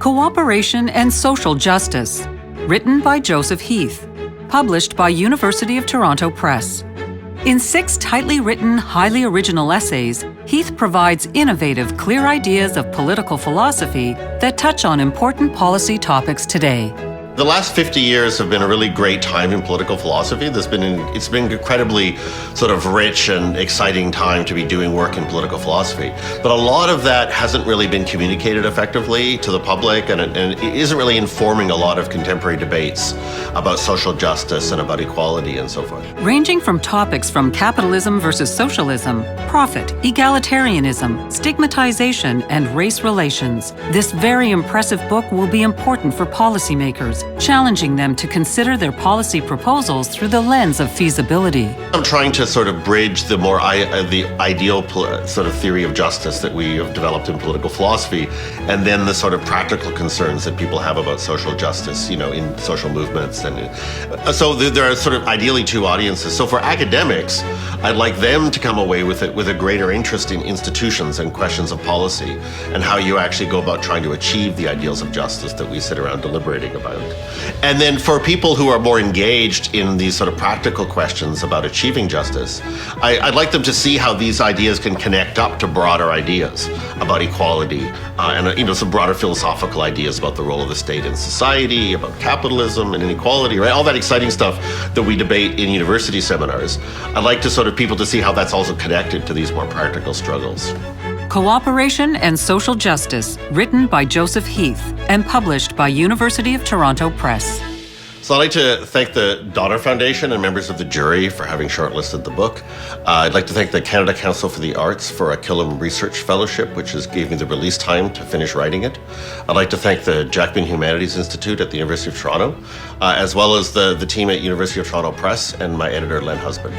Cooperation and Social Justice, written by Joseph Heath, published by University of Toronto Press. In 6 tightly written, highly original essays, Heath provides innovative, clear ideas of political philosophy that touch on important policy topics today. The last 50 years have been a really great time in political philosophy. It's been incredibly sort of rich and exciting time to be doing work in political philosophy. But a lot of that hasn't really been communicated effectively to the public, and it isn't really informing a lot of contemporary debates about social justice and about equality and so forth. Ranging from topics from capitalism versus socialism, profit, egalitarianism, stigmatization, and race relations, this very impressive book will be important for policymakers, challenging them to consider their policy proposals through the lens of feasibility. I'm trying to sort of bridge the more the ideal sort of theory of justice that we have developed in political philosophy, and then the sort of practical concerns that people have about social justice, in social movements. And so there are sort of ideally 2 audiences. So for academics, I'd like them to come away with a greater interest in institutions and questions of policy and how you actually go about trying to achieve the ideals of justice that we sit around deliberating about. And then for people who are more engaged in these sort of practical questions about achieving justice, I'd like them to see how these ideas can connect up to broader ideas about equality and some broader philosophical ideas about the role of the state in society, about capitalism and inequality, right? All that exciting stuff that we debate in university seminars. I'd like to sort of people to see how that's also connected to these more practical struggles. Cooperation and Social Justice, written by Joseph Heath and published by University of Toronto Press. So I'd like to thank the Donner Foundation and members of the jury for having shortlisted the book. I'd like to thank the Canada Council for the Arts for a Killam Research Fellowship, which gave me the release time to finish writing it. I'd like to thank the Jackman Humanities Institute at the University of Toronto, as well as the team at University of Toronto Press and my editor, Len Husband.